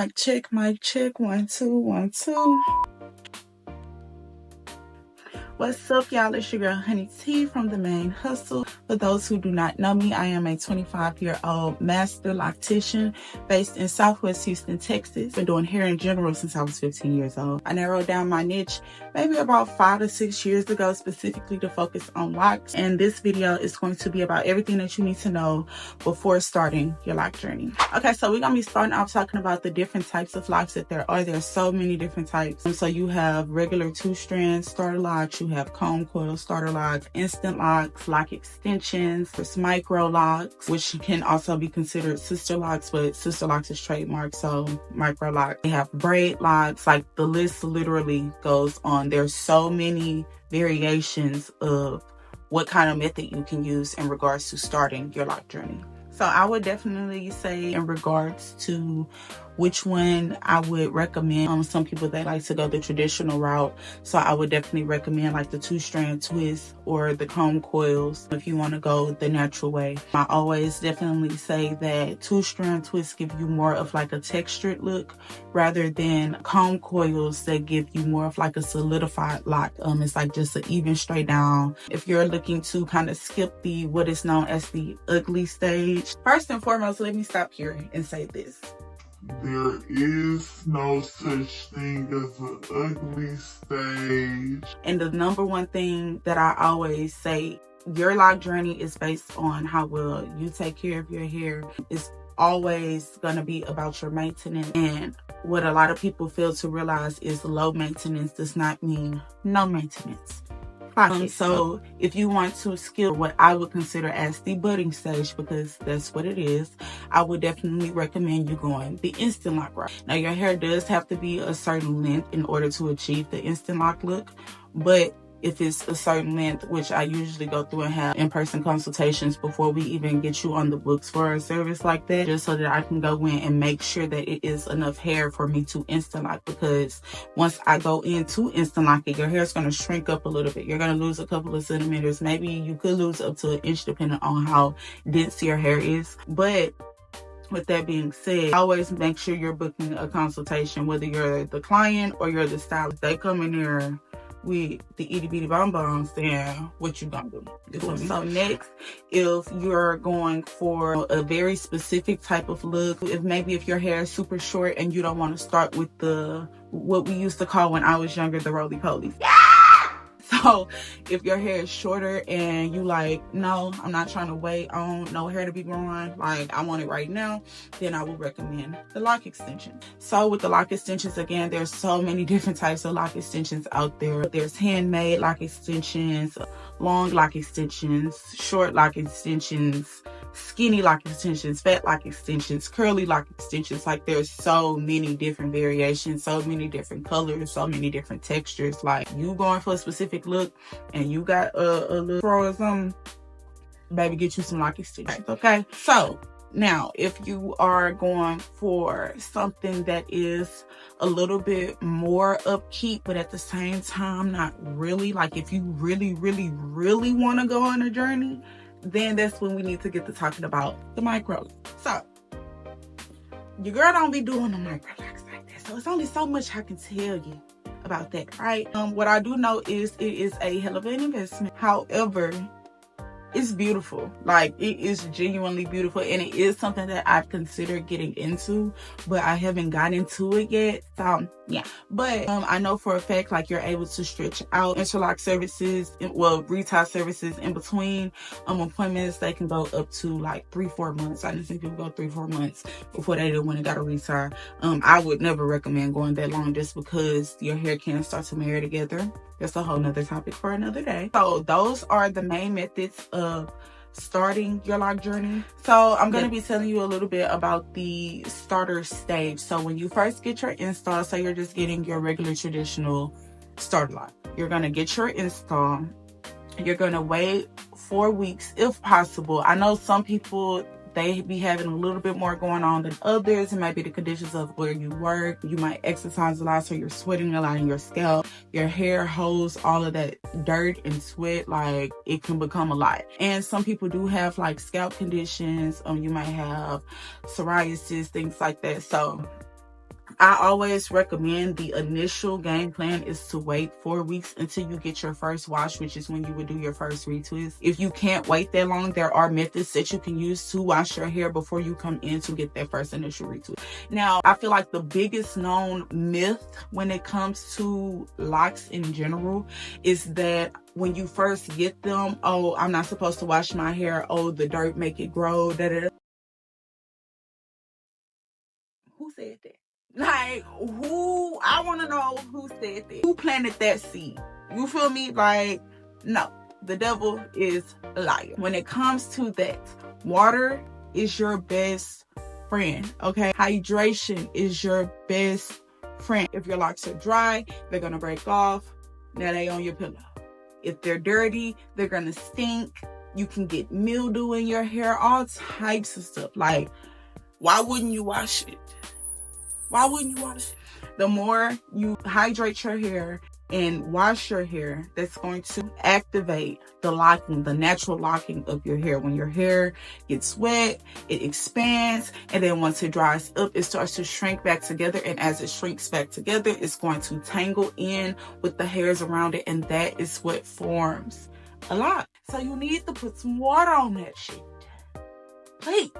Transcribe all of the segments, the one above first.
Mic check, 1 2 1 2. What's up, y'all? It's your girl Honey T from The Main Hustle. For those who do not know me, I am a 25-year-old master loctician based in Southwest Houston, Texas. Been doing hair in general since I was 15 years old. I narrowed down my niche maybe about 5 to 6 years ago, specifically to focus on locks. And this video is going to be about everything that you need to know before starting your lock journey. Okay, so we're gonna be starting off talking about the different types of locks that there are. There's so many different types. So you have regular 2-strand starter locks, you have comb coil starter locks, instant locks, lock extensions, there's micro locks, which can also be considered sister locks, but sister locks is trademarked, so micro lock. They have braid locks, like the list literally goes on. There's so many variations of what kind of method you can use in regards to starting your lock journey. So I would definitely say in regards to which one I would recommend, some people that like to go the traditional route. So I would definitely recommend like the 2-strand twist or the comb coils if you want to go the natural way. I always definitely say that 2-strand twists give you more of like a textured look rather than comb coils that give you more of like a solidified lock. It's like just an even straight down. If you're looking to kind of skip the what is known as the ugly stage, first and foremost, let me stop here and say this. There is no such thing as an ugly stage. And the number one thing that I always say, your lock journey is based on how well you take care of your hair. It's always going to be about your maintenance. And what a lot of people fail to realize is low maintenance does not mean no maintenance. So if you want to skip what I would consider as the budding stage, because that's what it is, I would definitely recommend you going the instant lock route. Now your hair does have to be a certain length in order to achieve the instant lock look, but if it's a certain length, which I usually go through and have in-person consultations before we even get you on the books for a service like that, just so that I can go in and make sure that it is enough hair for me to instant lock. Because once I go into instant locking, your hair is going to shrink up a little bit. You're going to lose a couple of centimeters. Maybe you could lose up to an inch depending on how dense your hair is. But with that being said, always make sure you're booking a consultation, whether you're the client or you're the stylist. They come in there with the itty bitty bonbons, then what you gonna do? So next, if you're going for a very specific type of look, if your hair is super short and you don't want to start with what we used to call when I was younger, the roly-polies. So if your hair is shorter and you like, no, I'm not trying to wait on no hair to be growing, like I want it right now, then I would recommend the lock extension. So with the lock extensions, again, there's so many different types of lock extensions out there. There's handmade lock extensions, long lock extensions, short lock extensions, skinny lock extensions, fat lock extensions, curly lock extensions. Like there's so many different variations, so many different colors, so many different textures. Like you going for a specific look and you got a little throw or something, baby, get you some lock extensions. Okay, so now if you are going for something that is a little bit more upkeep but at the same time not really, like if you really want to go on a journey, then that's when we need to get to talking about the micro. So your girl don't be doing the micro locks like that, so it's only so much I can tell you about that, right? What I do know is it is a hell of an investment. However, it's beautiful. Like it is genuinely beautiful, and it is something that I've considered getting into, but I haven't got into it yet. So yeah, but I know for a fact like you're able to stretch out interlock services, retail services in between appointments. They can go up to like 3-4 months. I didn't think people go 3-4 months before they did when it got a retire. I would never recommend going that long just because your hair can start to marry together. That's a whole nother topic for another day. So those are the main methods of starting your lock journey. So I'm going to be telling you a little bit about the starter stage. So when you first get your install, so you're just getting your regular traditional starter lock. You're going to get your install. You're going to wait 4 weeks if possible. I know some people, they be having a little bit more going on than others. It might be the conditions of where you work. You might exercise a lot, so you're sweating a lot in your scalp. Your hair holds all of that dirt and sweat. Like it can become a lot. And some people do have like scalp conditions. You might have psoriasis, things like that. So I always recommend the initial game plan is to wait 4 weeks until you get your first wash, which is when you would do your first retwist. If you can't wait that long, there are methods that you can use to wash your hair before you come in to get that first initial retwist. Now, I feel like the biggest known myth when it comes to locks in general is that when you first get them, oh, I'm not supposed to wash my hair, oh, the dirt make it grow, da da da. Who said that? Like, who? I want to know who said that. Who planted that seed? You feel me? Like, no. The devil is a liar. When it comes to that, water is your best friend, okay? Hydration is your best friend. If your locks are dry, they're going to break off. Now they on your pillow. If they're dirty, they're going to stink. You can get mildew in your hair, all types of stuff. Like, why wouldn't you wash it? Why wouldn't you wash it? The more you hydrate your hair and wash your hair, that's going to activate the locking, the natural locking of your hair. When your hair gets wet, it expands, and then once it dries up, it starts to shrink back together. And as it shrinks back together, it's going to tangle in with the hairs around it, and that is what forms a lock. So you need to put some water on that shit. Please,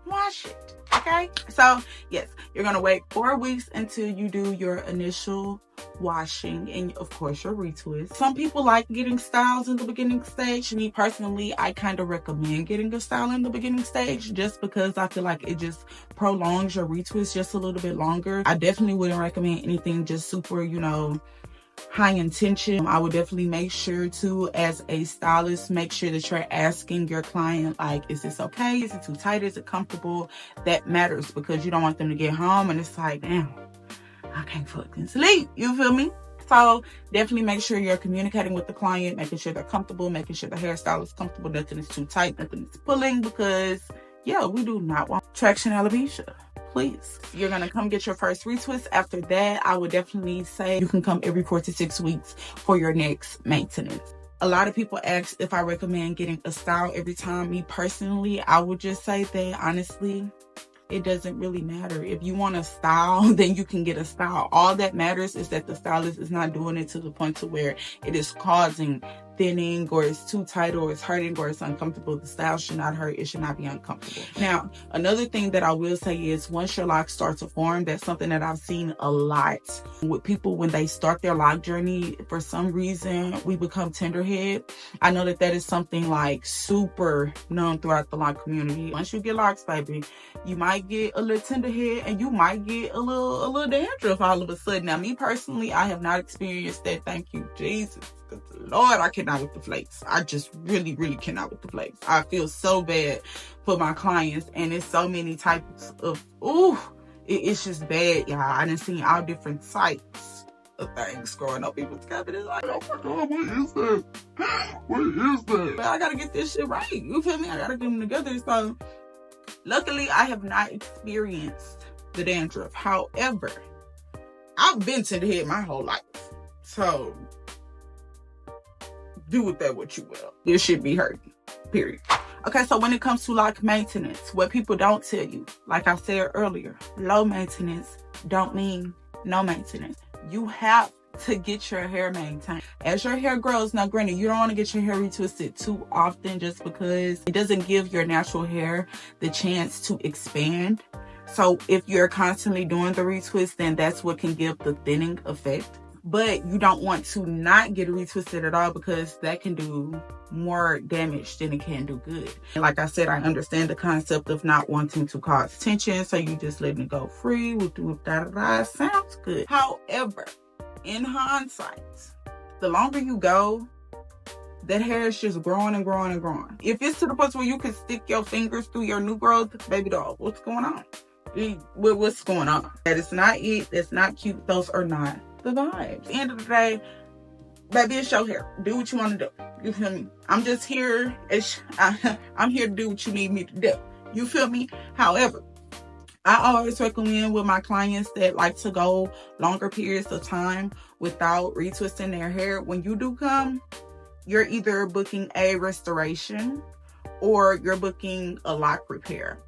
wash it. Okay, so yes, you're gonna wait 4 weeks until you do your initial washing and of course your retwist. Some people like getting styles in the beginning stage. Me personally, I kind of recommend getting a style in the beginning stage just because I feel like it just prolongs your retwist just a little bit longer. I definitely wouldn't recommend anything just super, high intention. I would definitely make sure to, as a stylist, make sure that you're asking your client, like, is this okay? Is it too tight? Is it comfortable? That matters because you don't want them to get home and it's like, damn, I can't fucking sleep. You feel me? So definitely make sure you're communicating with the client, making sure they're comfortable, making sure the hairstyle is comfortable, nothing is too tight, nothing is pulling, because yeah, we do not want traction alopecia. Please. You're going to come get your first retwist. After that, I would definitely say you can come every 4 to 6 weeks for your next maintenance. A lot of people ask if I recommend getting a style every time. Me personally, I would just say that honestly, it doesn't really matter. If you want a style, then you can get a style. All that matters is that the stylist is not doing it to the point to where it is causing thinning or it's too tight or it's hurting or it's uncomfortable. The style should not hurt. It should not be uncomfortable. Now, another thing that I will say is once your locks start to form, that's something that I've seen a lot with people when they start their lock journey. For some reason, we become tenderhead. I know that is something like super known throughout the lock community. Once you get locks, baby, you might get a little tenderhead and you might get a little dandruff all of a sudden. Now, me personally, I have not experienced that. Thank you, Jesus. Lord, I cannot with the flakes. I just really, really cannot with the flakes. I feel so bad for my clients, and it's so many types of, it's just bad, y'all. I done seen all different types of things growing up people's cabinets. Like, oh my God, what is that? What is that? But I gotta get this shit right. You feel me? I gotta get them together. So, luckily, I have not experienced the dandruff. However, I've been to the head my whole life. So, do with that what you will. This should be hurting, period. Okay, so when it comes to lock maintenance, what people don't tell you, like I said earlier, low maintenance don't mean no maintenance. You have to get your hair maintained. As your hair grows, now granted, you don't want to get your hair retwisted too often just because it doesn't give your natural hair the chance to expand. So if you're constantly doing the retwist, then that's what can give the thinning effect. But you don't want to not get it retwisted at all because that can do more damage than it can do good. And like I said, I understand the concept of not wanting to cause tension, so you just letting it go free. Sounds good. However, in hindsight, the longer you go, that hair is just growing and growing and growing. If it's to the point where you can stick your fingers through your new growth, baby doll, what's going on? What's going on? That is not it. That's not cute. Those are not the vibes. At the end of the day, baby, it's your hair. Do what you want to do. You feel me? I'm just here. I'm here to do what you need me to do. You feel me? However, I always recommend with my clients that like to go longer periods of time without retwisting their hair. When you do come, you're either booking a restoration or you're booking a lock repair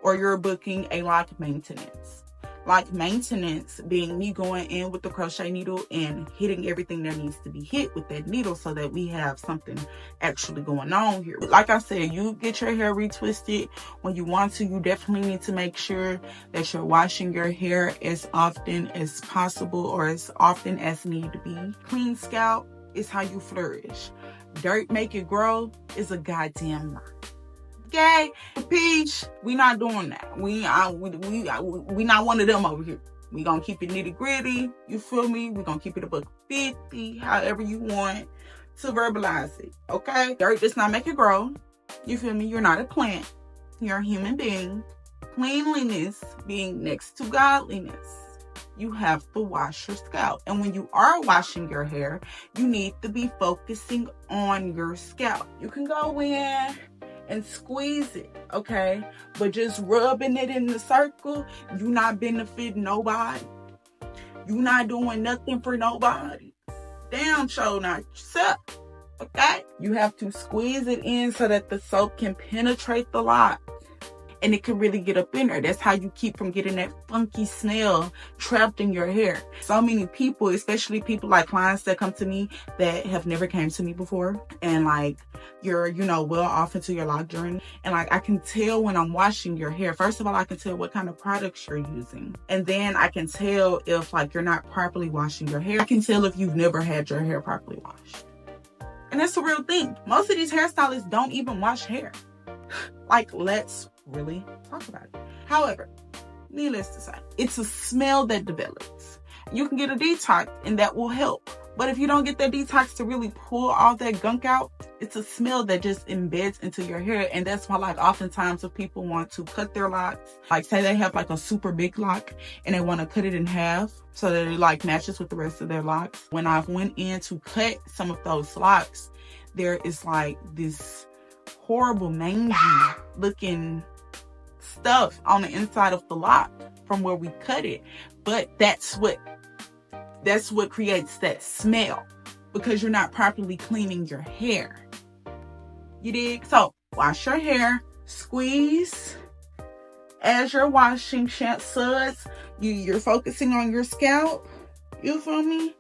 or you're booking a lock maintenance. Like maintenance being me going in with the crochet needle and hitting everything that needs to be hit with that needle so that we have something actually going on here. Like I said, you get your hair retwisted when you want to. You definitely need to make sure that you're washing your hair as often as possible, or as often as need to be. Clean scalp is how you flourish. Dirt make it grow is a goddamn lie. Okay, peach, we not doing that. We not one of them over here. We gonna keep it nitty gritty. You feel me? We gonna keep it $1.50, however you want to verbalize it. Okay, dirt does not make it grow. You feel me? You're not a plant. You're a human being. Cleanliness being next to godliness. You have to wash your scalp. And when you are washing your hair, you need to be focusing on your scalp. You can go in and squeeze it, okay? But just rubbing it in the circle, you not benefiting nobody. You not doing nothing for nobody. Damn sure not yourself, okay? You have to squeeze it in so that the soap can penetrate the lock. And it can really get up in there. That's how you keep from getting that funky smell trapped in your hair. So many people, especially people like clients that come to me that have never came to me before, and like you're, well off into your lock journey, and like I can tell when I'm washing your hair. First of all, I can tell what kind of products you're using, and then I can tell if like you're not properly washing your hair. I can tell if you've never had your hair properly washed. And that's the real thing. Most of these hairstylists don't even wash hair. Like, let's really talk about it. However, needless to say, it's a smell that develops. You can get a detox and that will help. But if you don't get that detox to really pull all that gunk out, it's a smell that just embeds into your hair. And that's why, like, oftentimes if people want to cut their locks, like say they have like a super big lock and they want to cut it in half so that it like matches with the rest of their locks. When I went in to cut some of those locks, there is like this horrible mangy looking stuff on the inside of the lock from where we cut it. But that's what creates that smell, because you're not properly cleaning your hair. You dig? So wash your hair, squeeze as you're washing. Suds, you're focusing on your scalp. You feel me?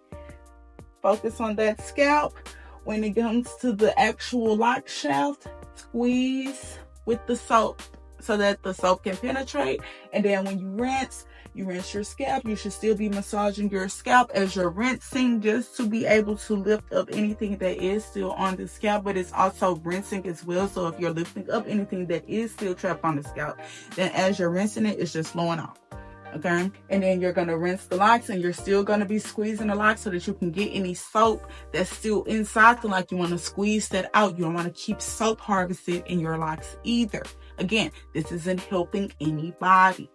Focus on that scalp. When it comes to the actual lock shaft, squeeze with the soap so that the soap can penetrate. And then when you rinse your scalp. You should still be massaging your scalp as you're rinsing, just to be able to lift up anything that is still on the scalp, but it's also rinsing as well. So if you're lifting up anything that is still trapped on the scalp, then as you're rinsing it, it's just flowing off. Okay, and then you're going to rinse the locks, and you're still going to be squeezing the locks so that you can get any soap that's still inside the lock. You want to squeeze that out. You don't want to keep soap harvested in your locks either. Again, this isn't helping anybody.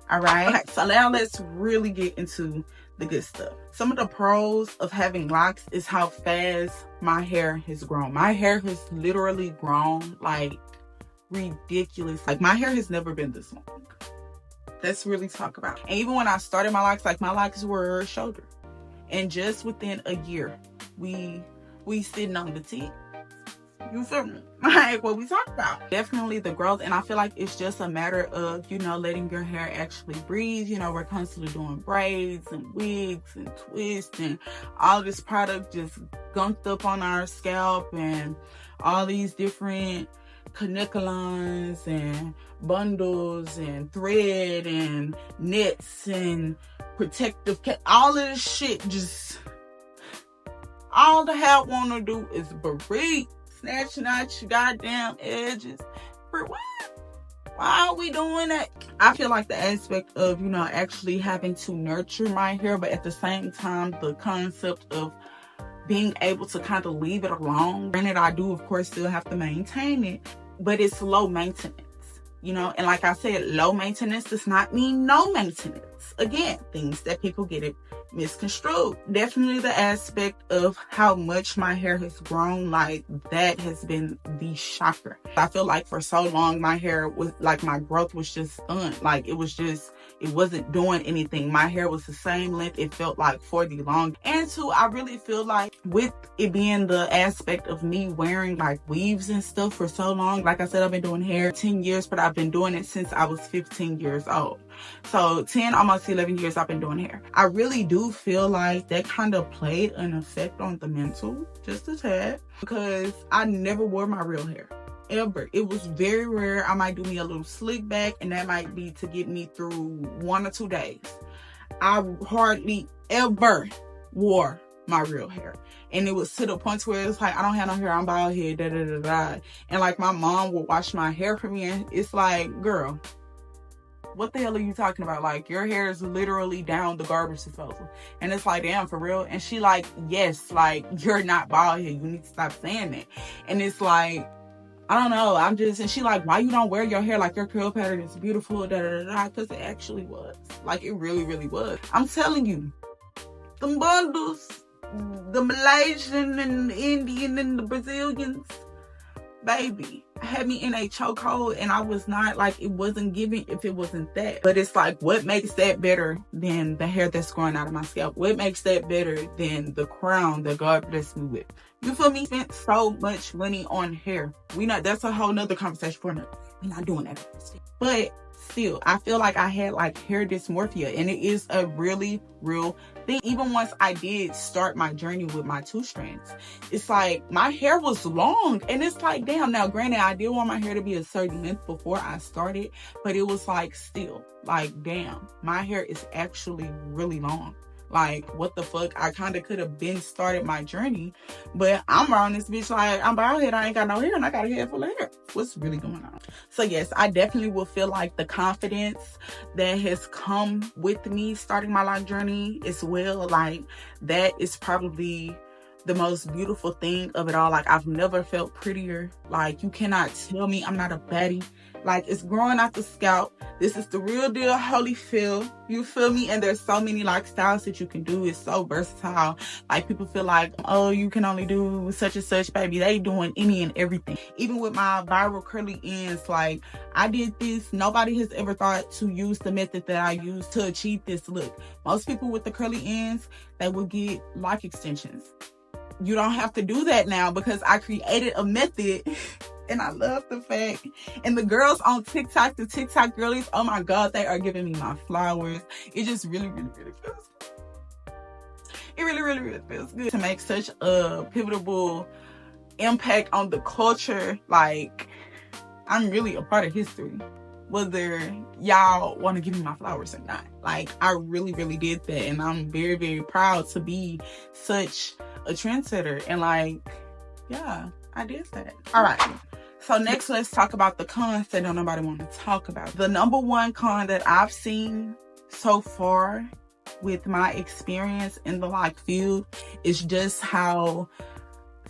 All right. Okay, so now let's really get into the good stuff. Some of the pros of having locks is how fast my hair has grown. My hair has literally grown like ridiculous. Like, my hair has never been this long. Let's really talk about it. And even when I started my locks, like, my locks were shoulder. And just within a year, we sitting on the tip. You feel me? Like what we talked about. Definitely the growth. And I feel like it's just a matter of, letting your hair actually breathe. We're constantly doing braids and wigs and twists and all this product just gunked up on our scalp, and all these different caniculons and bundles and thread and nets and protective all of this shit. Just all the hair want to do is breathe. Snatching out your goddamn edges. For what? Why are we doing that? I feel like the aspect of, actually having to nurture my hair, but at the same time, the concept of being able to kind of leave it alone. Granted, I do, of course, still have to maintain it, but it's low maintenance, And like I said, low maintenance does not mean no maintenance. Again, things that people get it misconstrued. Definitely the aspect of how much my hair has grown, like, that has been the shocker. I feel like for so long my hair was like, my growth was just stunned. Like, it was just It wasn't doing anything. My hair was the same length. It felt like for the long. And two, I really feel like with it being the aspect of me wearing like weaves and stuff for so long, like I said, I've been doing hair 10 years, but I've been doing it since I was 15 years old. So 10, almost 11 years I've been doing hair. I really do feel like that kind of played an effect on the mental, just a tad, because I never wore my real hair. Ever. It was very rare. I might do me a little slick back, and that might be to get me through 1 or 2 days. I hardly ever wore my real hair. And it was to the point where it's like, I don't have no hair, I'm bald head, da da da da. And like my mom would wash my hair for me, and it's like, girl, what the hell are you talking about? Like, your hair is literally down the garbage disposal. And it's like, damn, for real? And she like, yes, like, you're not bald head. You need to stop saying that. And it's like, I don't know. And she like, why you don't wear your hair? Like, your curl pattern is beautiful, da da da da. Because it actually was. Like, it really, really was. I'm telling you, the bundles, the Malaysian and the Indian and the Brazilians, baby, had me in a chokehold, and I was not, like, it wasn't giving if it wasn't that. But it's like, what makes that better than the hair that's growing out of my scalp? What makes that better than the crown that God blessed me with? You feel me? Spent so much money on hair. That's a whole nother conversation for another. We're not doing that. But still, I feel like I had like hair dysmorphia, and it is a really real thing. Even once I did start my journey with my 2 strands, it's like my hair was long, and it's like, damn. Now granted, I did want my hair to be a certain length before I started, but it was like, still, like, damn, my hair is actually really long. Like, what the fuck? I kind of could have been started my journey, but I'm around this bitch like, I'm bald head, I ain't got no hair, and I got a head full of hair. What's really going on? So yes, I definitely will feel like the confidence that has come with me starting my life journey as well, like, that is probably the most beautiful thing of it all. Like, I've never felt prettier. Like, you cannot tell me I'm not a baddie. Like, it's growing out the scalp. This is the real deal Holyfield. You feel me? And there's so many like styles that you can do. It's so versatile. Like, people feel like, oh, you can only do such and such, baby. They doing any and everything. Even with my viral curly ends, like, I did this. Nobody has ever thought to use the method that I used to achieve this look. Most people with the curly ends, they will get lock extensions. You don't have to do that now because I created a method. And I love the fact. And the girls on TikTok, the TikTok girlies, oh my God, they are giving me my flowers. It just really, really, really feels good. It really, really, really feels good to make such a pivotal impact on the culture. Like, I'm really a part of history, whether y'all want to give me my flowers or not. Like, I really, really did that. And I'm very, very proud to be such a trendsetter. And like, yeah, I did that. All right. So next, let's talk about the cons that don't nobody want to talk about. The number one con that I've seen so far with my experience in the lock field is just how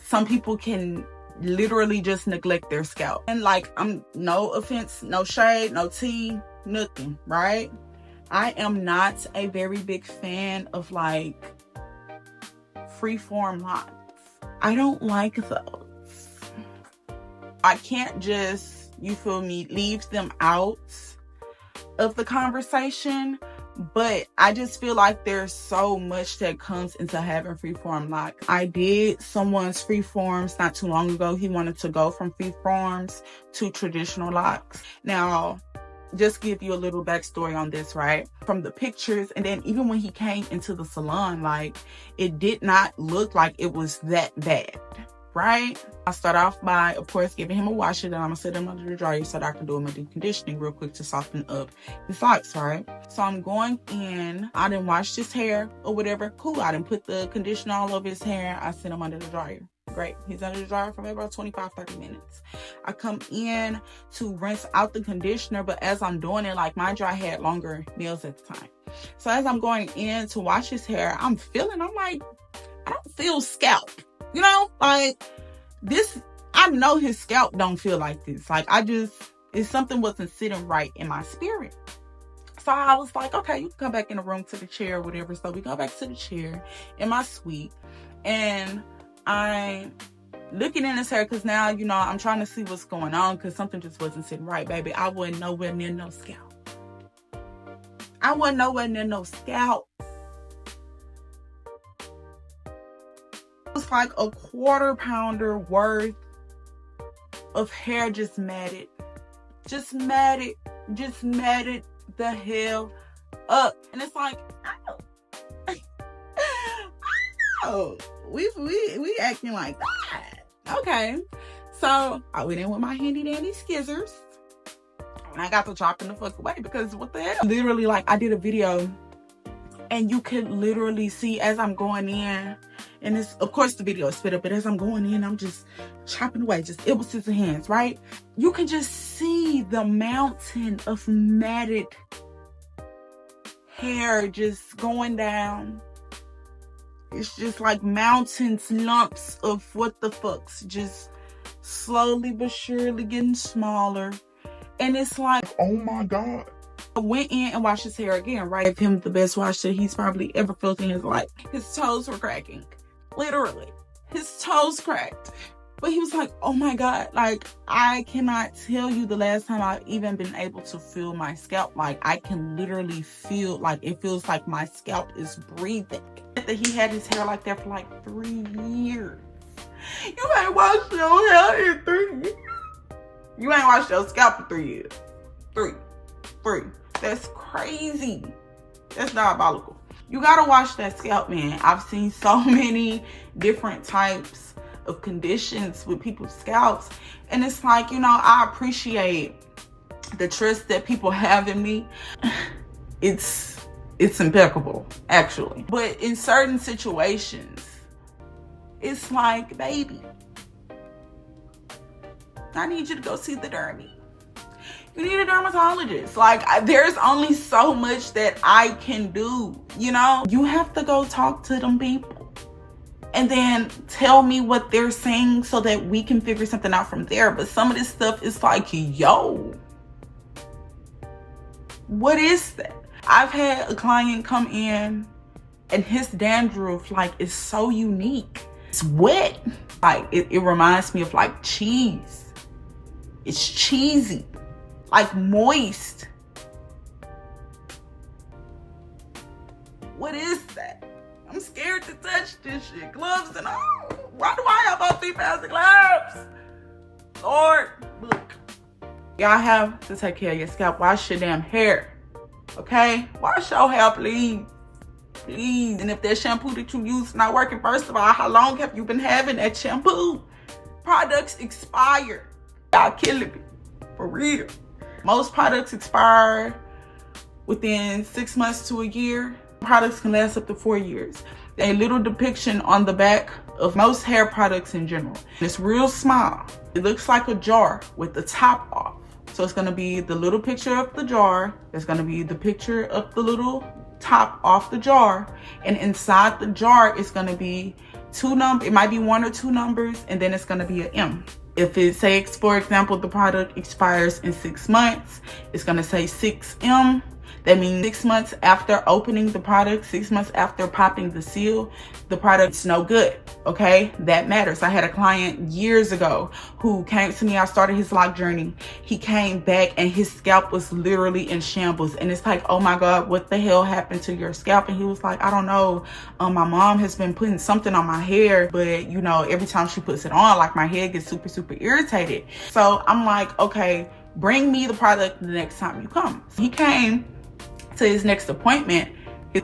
some people can literally just neglect their scalp. And like, I'm no offense, no shade, no tea, nothing, right? I am not a very big fan of like freeform locks. I don't like those. I can't just, you feel me, leave them out of the conversation, but I just feel like there's so much that comes into having freeform locks. I did someone's freeforms not too long ago. He wanted to go from freeforms to traditional locks. Now, just give you a little backstory on this, right? From the pictures, and then even when he came into the salon, like, it did not look like it was that bad. Right? I start off by, of course, giving him a washer. Then I'm gonna set him under the dryer so that I can do him a deep conditioning real quick to soften up his locks, right? So I'm going in. I didn't wash his hair or whatever. Cool. I didn't put the conditioner all over his hair. I set him under the dryer. Great. He's under the dryer for maybe about 25-30 minutes. I come in to rinse out the conditioner, but as I'm doing it, like, my dry had longer nails at the time. So as I'm going in to wash his hair, I'm like, I don't feel scalp. You know, like, this, I know his scalp don't feel like this. Like, it's something wasn't sitting right in my spirit. So I was like, okay, you can come back in the room to the chair or whatever. So we go back to the chair in my suite, and I'm looking in his hair because now, you know, I'm trying to see what's going on because something just wasn't sitting right, baby. I wasn't nowhere near no scalp. I wasn't nowhere near no scalp. It was like a quarter pounder worth of hair just matted. Just matted the hell up. And it's like, oh, we acting like that. Okay. So I went in with my handy dandy scissors. And I got to chopping the fuck away because what the hell? Literally, like, I did a video and you could literally see as I'm going in, and it's, of course the video is sped up, but as I'm going in, I'm just chopping away, just it was scissor hands, right? You can just see the mountain of matted hair just going down. It's just like mountains, lumps of what the fucks, just slowly but surely getting smaller. And it's like, oh my God. I went in and washed his hair again, right? Gave him the best wash that he's probably ever felt in his life. His toes were cracking. Literally. His toes cracked. But he was like, oh my God, like, I cannot tell you the last time I've even been able to feel my scalp. Like, I can literally feel, like, it feels like my scalp is breathing. That he had his hair like that for like 3 years. You ain't washed your hair in 3 years. You ain't washed your scalp for 3 years. Three. That's crazy. That's diabolical. You gotta wash that scalp, man. I've seen so many different types of conditions with people's scalps. And it's like, you know, I appreciate the trust that people have in me. It's impeccable, actually. But in certain situations, it's like, baby, I need you to go see the dermy. You need a dermatologist. Like, there's only so much that I can do, you know? You have to go talk to them people and then tell me what they're saying so that we can figure something out from there. But some of this stuff is like, yo, what is that? I've had a client come in and his dandruff, like, is so unique. It's wet. Like, it reminds me of like cheese. It's cheesy. Like moist. What is that? I'm scared to touch this shit. Gloves and all. Why do I have all 3 pairs of gloves? Lord, look. Y'all have to take care of your scalp. Wash your damn hair. Okay? Wash your hair, please. Please. And if that shampoo that you use is not working, first of all, how long have you been having that shampoo? Products expire. Y'all killing me. For real. Most products expire within 6 months to a year. Products can last up to 4 years. A little depiction on the back of most hair products in general. It's real small. It looks like a jar with the top off. So it's gonna be the little picture of the jar. There's gonna be the picture of the little top off the jar. And inside the jar, it's gonna be 2 numbers. It might be 1 or 2 numbers, and then it's gonna be an M. If it says, for example, the product expires in 6 months, it's gonna say 6M. That means 6 months after opening the product, 6 months after popping the seal, the product's no good, okay? That matters. I had a client years ago who came to me. I started his LOC journey. He came back and his scalp was literally in shambles. And it's like, oh my God, what the hell happened to your scalp? And he was like, I don't know. My mom has been putting something on my hair, but you know, every time she puts it on, like my hair gets super, super irritated. So I'm like, okay, bring me the product the next time you come. So he came to his next appointment.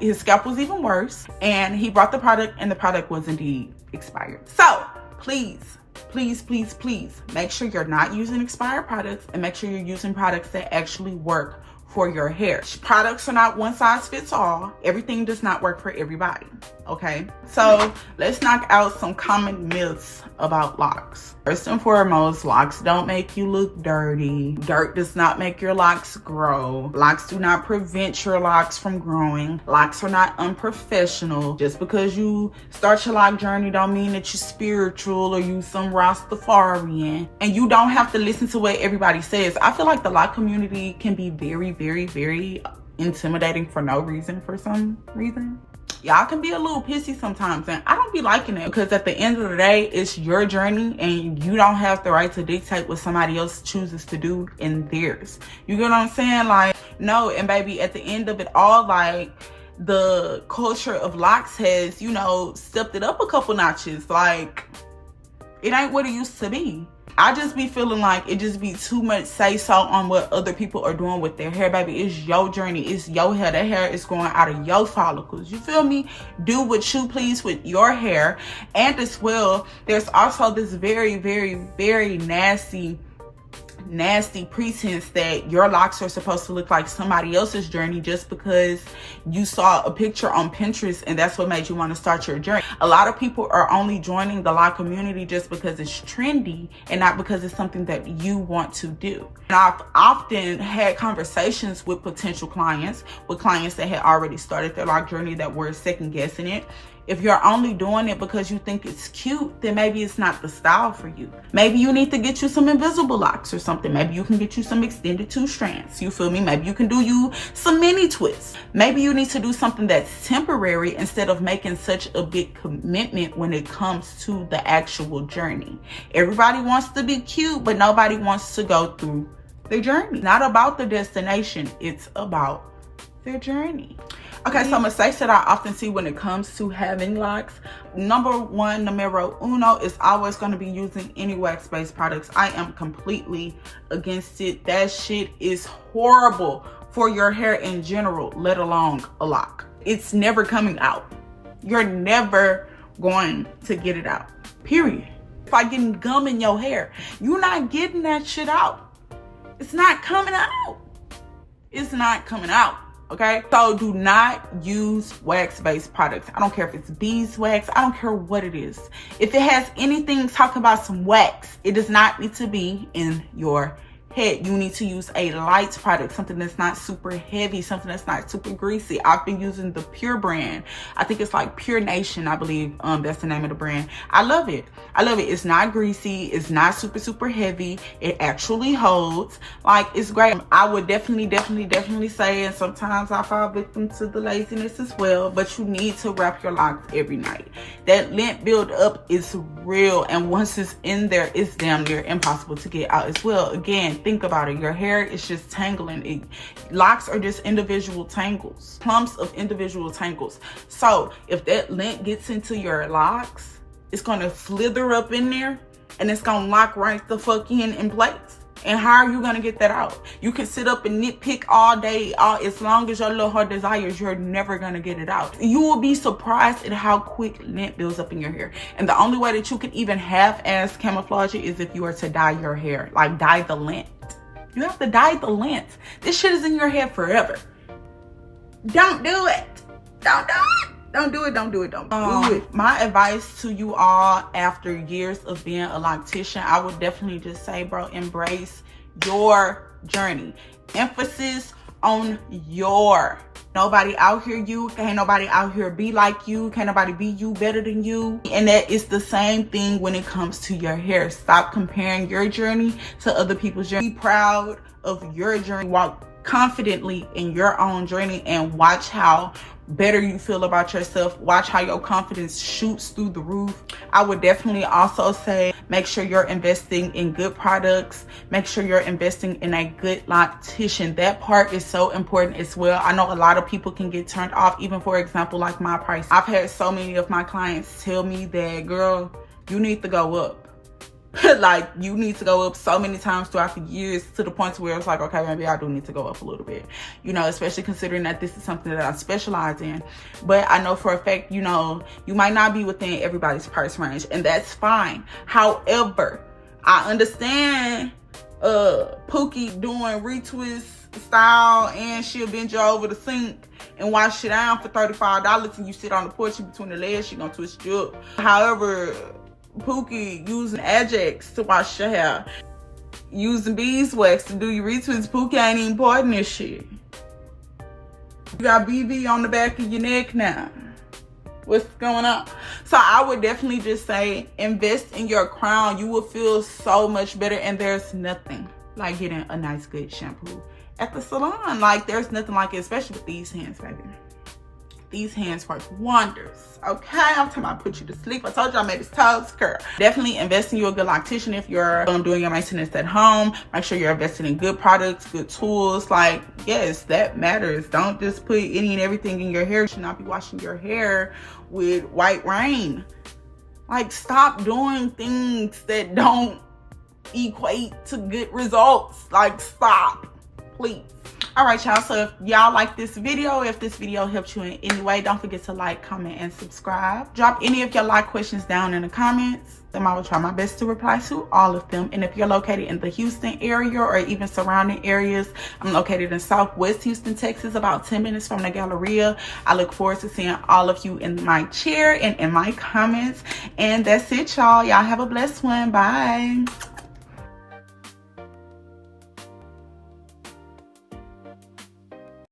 His scalp was even worse, and he brought the product, and the product was indeed expired. So please, please, please, please make sure you're not using expired products, and make sure you're using products that actually work for your hair. Products are not one size fits all. Everything does not work for everybody, okay? So let's knock out some common myths about LOCs. First and foremost, LOCs don't make you look dirty. Dirt does not make your LOCs grow. LOCs do not prevent your LOCs from growing. LOCs are not unprofessional. Just because you start your LOC journey don't mean that you're spiritual or you some Rastafarian. And you don't have to listen to what everybody says. I feel like the LOC community can be very, very, very intimidating for no reason, for some reason. y'all can be a little pissy sometimes, and I don't be liking it, because at the end of the day, it's your journey and you don't have the right to dictate what somebody else chooses to do in theirs. You get what I'm saying? Like, no. And baby, at the end of it all, like, the culture of locks has, you know, stepped it up a couple notches. Like, it ain't what it used to be. I just be feeling like it just be too much say so on what other people are doing with their hair, baby. It's your journey. It's your hair. That hair is growing out of your follicles. You feel me? Do what you please with your hair. And as well, there's also this very, very, very nasty pretense that your locks are supposed to look like somebody else's journey just because you saw a picture on Pinterest and that's what made you want to start your journey. A lot of people are only joining the lock community just because it's trendy and not because it's something that you want to do. And I've often had conversations with potential clients, with clients that had already started their lock journey that were second guessing it. If you're only doing it because you think it's cute, then maybe it's not the style for you. Maybe you need to get you some invisible locks or something. Maybe you can get you some extended 2 strands. You feel me? Maybe you can do you some mini twists. Maybe you need to do something that's temporary instead of making such a big commitment when it comes to the actual journey. Everybody wants to be cute, but nobody wants to go through their journey. Not about the destination, it's about their journey. Okay, so mistakes that I often see when it comes to having locks. Numero uno is always going to be using any wax-based products. I am completely against it. That shit is horrible for your hair in general, let alone a lock. It's never coming out. You're never going to get it out, period. It's like getting gum in your hair. You're not getting that shit out. It's not coming out. It's not coming out. Okay, so do not use wax-based products. I don't care if it's beeswax. I don't care what it is. If it has anything talking about some wax, it does not need to be in your head. You need to use a light product, something that's not super heavy, something that's not super greasy. I've been using the Pure brand. I think it's like Pure Nation, I believe. That's the name of the brand. I love it. I love it. It's not greasy. It's not super heavy. It actually holds. Like, it's great. I would definitely say, and sometimes I fall victim to the laziness as well, but you need to wrap your locks every night. That lint build up is real, and once it's in there, it's damn near impossible to get out as well. Again, think about it. Your hair is just tangling. Locks are just individual tangles, clumps of individual tangles. So if that lint gets into your locks, it's gonna slither up in there and it's gonna lock right the fuck in place. And how are you gonna get that out? You can sit up and nitpick all day, as long as your little heart desires, you're never gonna get it out. You will be surprised at how quick lint builds up in your hair. And the only way that you can even half-ass camouflage it is if you are to dye your hair, like dye the lint. You have to dye the lint. This shit is in your hair forever. Don't do it. Don't do it. Don't do it. Don't do it. Don't do it. My advice to you all after years of being a loctician, I would definitely just say, bro, embrace your journey. Emphasis on your. Nobody out here you. Can't nobody out here be like you. Can't nobody be you better than you. And that is the same thing when it comes to your hair. Stop comparing your journey to other people's journey. Be proud of your journey. Walk confidently in your own journey and watch how better you feel about yourself. Watch how your confidence shoots through the roof. I would definitely also say make sure you're investing in good products. Make sure you're investing in a good loctician. That part is so important as well. I know a lot of people can get turned off, even for example like my price. I've had so many of my clients tell me that, girl, you need to go up. Like, you need to go up so many times throughout the years, to the point where it's like, okay, maybe I do need to go up a little bit, you know, especially considering that this is something that I specialize in. But I know for a fact, you know, you might not be within everybody's price range, and that's fine. However, I understand Pookie doing retwist style, and she'll bend you over the sink and wash it down for $35, and you sit on the porch in between the legs, she gonna twist you up. However, Pookie using Ajax to wash your hair, using beeswax to do your retwist, Pookie ain't even parting this shit. You got BB on the back of your neck now. What's going on? So I would definitely just say invest in your crown. You will feel so much better, and there's nothing like getting a nice good shampoo at the salon. Like, there's nothing like it, especially with these hands, baby. These hands work wonders. Okay, I'm talking about put you to sleep. I told you I made this toast, girl. Definitely invest in you a good loctician if you're doing your maintenance at home. Make sure you're investing in good products, good tools. Like, yes, that matters. Don't just put any and everything in your hair. You should not be washing your hair with white rain. Like, stop doing things that don't equate to good results. Like, stop, please. All right, y'all, so if y'all like this video, if this video helped you in any way, don't forget to like, comment, and subscribe. Drop any of your like questions down in the comments. I will try my best to reply to all of them. And if you're located in the Houston area or even surrounding areas, I'm located in Southwest Houston, Texas, about 10 minutes from the Galleria. I look forward to seeing all of you in my chair and in my comments. And that's it, y'all. Y'all have a blessed one. Bye.